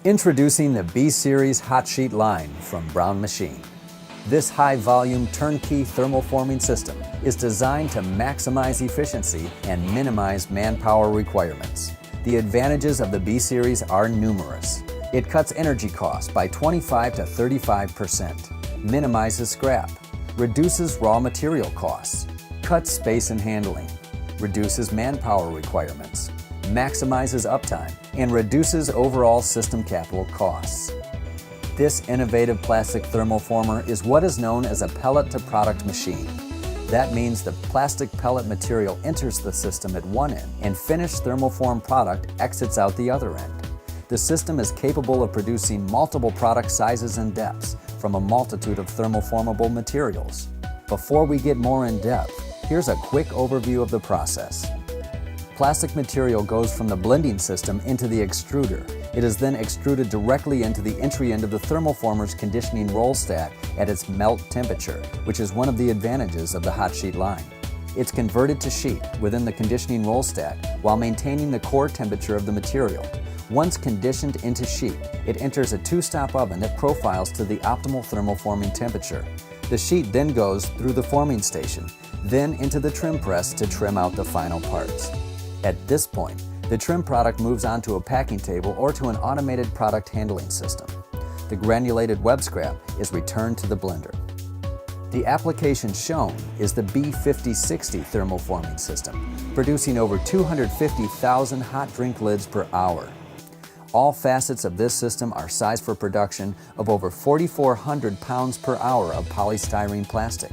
Introducing the B-Series hot sheet line from Brown Machine. This high-volume turnkey thermoforming system is designed to maximize efficiency and minimize manpower requirements. The advantages of the B-Series are numerous. It cuts energy costs by 25 to 35%, minimizes scrap, reduces raw material costs, cuts space and handling, reduces manpower requirements, maximizes uptime, and reduces overall system capital costs. This innovative plastic thermoformer is what is known as a pellet-to-product machine. That means the plastic pellet material enters the system at one end and finished thermoform product exits out the other end. The system is capable of producing multiple product sizes and depths from a multitude of thermoformable materials. Before we get more in depth, here's a quick overview of the process. Plastic material goes from the blending system into the extruder. It is then extruded directly into the entry end of the thermoformer's conditioning roll stack at its melt temperature, which is one of the advantages of the hot sheet line. It's converted to sheet within the conditioning roll stack while maintaining the core temperature of the material. Once conditioned into sheet, it enters a two-stop oven that profiles to the optimal thermoforming temperature. The sheet then goes through the forming station, then into the trim press to trim out the final parts. At this point, the trim product moves on to a packing table or to an automated product handling system. The granulated web scrap is returned to the blender. The application shown is the B5060 thermoforming system, producing over 250,000 hot drink lids per hour. All facets of this system are sized for production of over 4,400 pounds per hour of polystyrene plastic.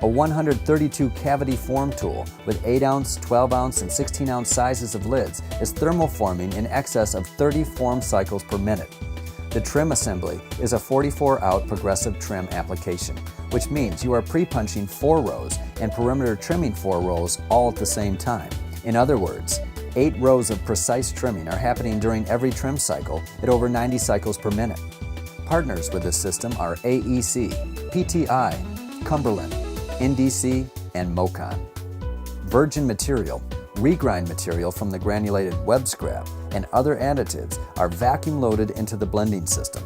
A 132 cavity form tool with 8-ounce, 12-ounce, and 16-ounce sizes of lids is thermoforming in excess of 30 form cycles per minute. The trim assembly is a 44-out progressive trim application, which means you are pre-punching 4 rows and perimeter trimming 4 rows all at the same time. In other words, 8 rows of precise trimming are happening during every trim cycle at over 90 cycles per minute. Partners with this system are AEC, PTI, Cumberland, NDC, and Mocon. Virgin material, regrind material from the granulated web scrap, and other additives are vacuum loaded into the blending system.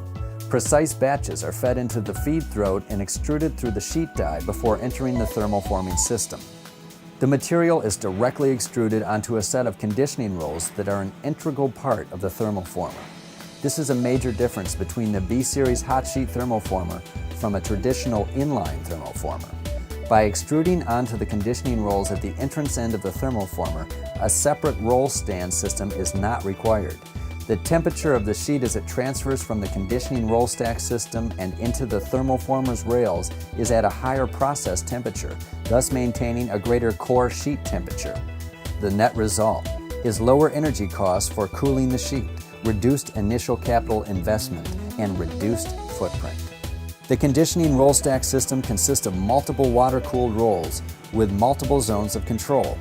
Precise batches are fed into the feed throat and extruded through the sheet die before entering the thermoforming system. The material is directly extruded onto a set of conditioning rolls that are an integral part of the thermoformer. This is a major difference between the B-Series hot sheet thermoformer from a traditional inline thermoformer. By extruding onto the conditioning rolls at the entrance end of the thermoformer, a separate roll stand system is not required. The temperature of the sheet as it transfers from the conditioning roll stack system and into the thermoformer's rails is at a higher process temperature, thus maintaining a greater core sheet temperature. The net result is lower energy costs for cooling the sheet, reduced initial capital investment, and reduced footprint. The conditioning roll stack system consists of multiple water-cooled rolls with multiple zones of control.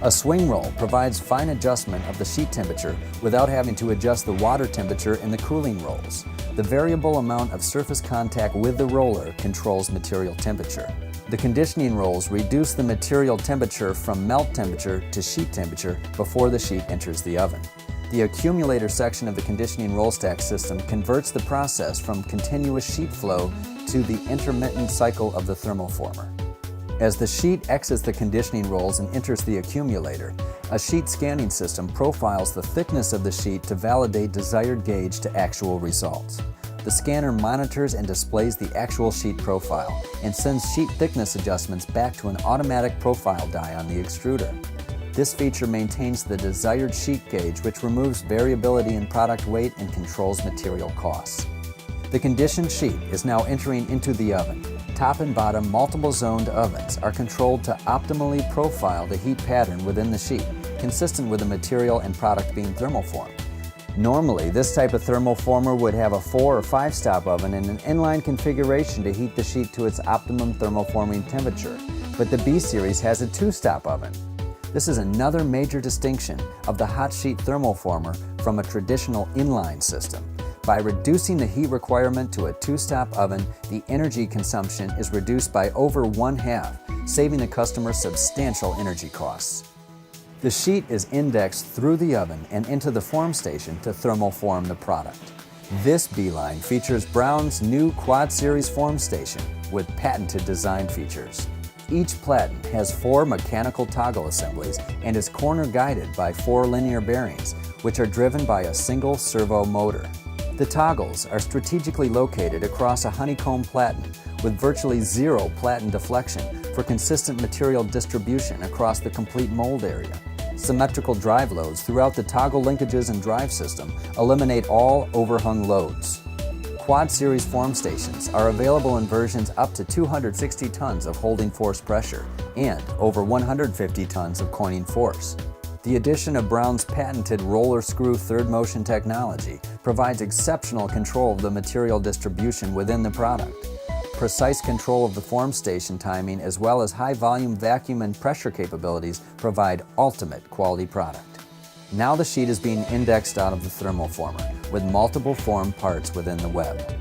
A swing roll provides fine adjustment of the sheet temperature without having to adjust the water temperature in the cooling rolls. The variable amount of surface contact with the roller controls material temperature. The conditioning rolls reduce the material temperature from melt temperature to sheet temperature before the sheet enters the oven. The accumulator section of the conditioning roll stack system converts the process from continuous sheet flow to the intermittent cycle of the thermoformer. As the sheet exits the conditioning rolls and enters the accumulator, a sheet scanning system profiles the thickness of the sheet to validate desired gauge to actual results. The scanner monitors and displays the actual sheet profile and sends sheet thickness adjustments back to an automatic profile die on the extruder. This feature maintains the desired sheet gauge, which removes variability in product weight and controls material costs. The conditioned sheet is now entering into the oven. Top and bottom multiple zoned ovens are controlled to optimally profile the heat pattern within the sheet, consistent with the material and product being thermoformed. Normally, this type of thermoformer would have a 4 or 5 stop oven and an inline configuration to heat the sheet to its optimum thermoforming temperature, but the B-Series has a 2-stop oven. This is another major distinction of the hot sheet thermoformer from a traditional inline system. By reducing the heat requirement to a 2-stop oven, the energy consumption is reduced by over 1/2, saving the customer substantial energy costs. The sheet is indexed through the oven and into the form station to thermoform the product. This B-line features Brown's new Quad Series form station with patented design features. Each platen has 4 mechanical toggle assemblies and is corner guided by 4 linear bearings, which are driven by a single servo motor. The toggles are strategically located across a honeycomb platen with virtually 0 platen deflection for consistent material distribution across the complete mold area. Symmetrical drive loads throughout the toggle linkages and drive system eliminate all overhung loads. Quad Series form stations are available in versions up to 260 tons of holding force pressure and over 150 tons of coining force. The addition of Brown's patented roller screw third motion technology provides exceptional control of the material distribution within the product. Precise control of the form station timing as well as high volume vacuum and pressure capabilities provide ultimate quality product. Now the sheet is being indexed out of the thermoformer with multiple form parts within the web.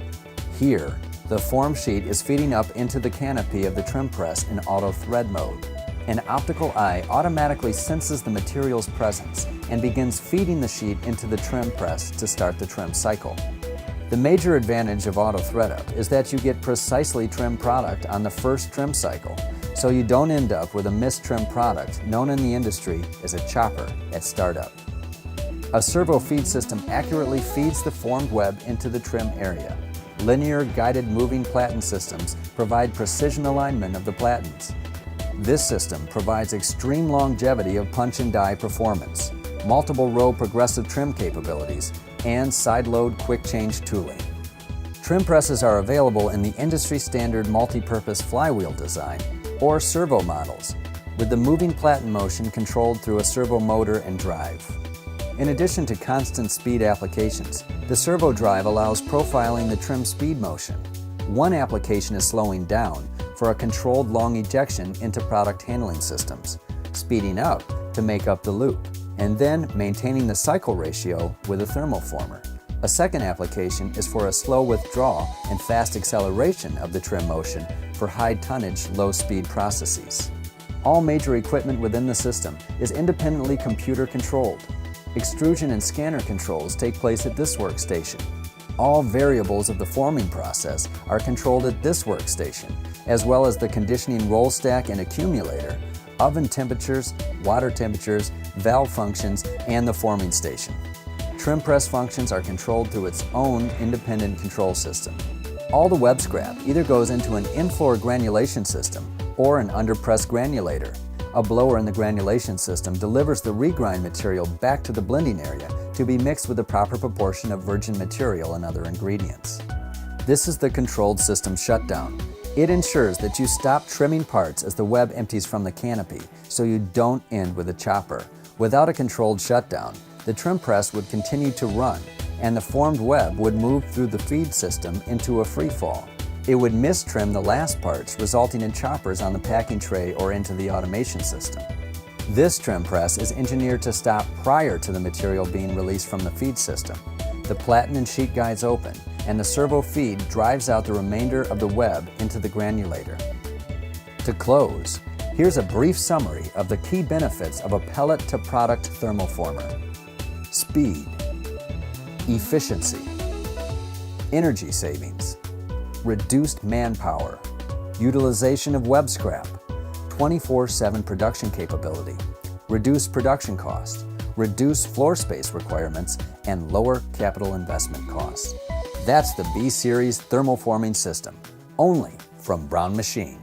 Here, the form sheet is feeding up into the canopy of the trim press in auto thread mode. An optical eye automatically senses the material's presence and begins feeding the sheet into the trim press to start the trim cycle. The major advantage of auto thread up is that you get precisely trimmed product on the first trim cycle, so you don't end up with a mistrimmed product known in the industry as a chopper at startup. A servo feed system accurately feeds the formed web into the trim area. Linear guided moving platen systems provide precision alignment of the platens. This system provides extreme longevity of punch and die performance, multiple row progressive trim capabilities, and side load quick change tooling. Trim presses are available in the industry standard multi-purpose flywheel design or servo models, with the moving platen motion controlled through a servo motor and drive. In addition to constant speed applications, the servo drive allows profiling the trim speed motion. One application is slowing down for a controlled long ejection into product handling systems, speeding up to make up the loop, and then maintaining the cycle ratio with a thermoformer. A second application is for a slow withdrawal and fast acceleration of the trim motion for high tonnage, low speed processes. All major equipment within the system is independently computer controlled. Extrusion and scanner controls take place at this workstation. All variables of the forming process are controlled at this workstation, as well as the conditioning roll stack and accumulator, oven temperatures, water temperatures, valve functions, and the forming station. Trim press functions are controlled through its own independent control system. All the web scrap either goes into an in-floor granulation system or an under-press granulator. A blower in the granulation system delivers the regrind material back to the blending area to be mixed with the proper proportion of virgin material and other ingredients. This is the controlled system shutdown. It ensures that you stop trimming parts as the web empties from the canopy, so you don't end with a chopper. Without a controlled shutdown, the trim press would continue to run, and the formed web would move through the feed system into a free fall. It would mistrim the last parts, resulting in choppers on the packing tray or into the automation system. This trim press is engineered to stop prior to the material being released from the feed system. The platen and sheet guides open, and the servo feed drives out the remainder of the web into the granulator. To close, here's a brief summary of the key benefits of a pellet-to-product thermoformer. Speed, efficiency, energy savings, reduced manpower, utilization of web scrap, 24/7 production capability, reduced production cost, reduced floor space requirements, and lower capital investment costs. That's the B-Series thermoforming system, only from Brown Machine.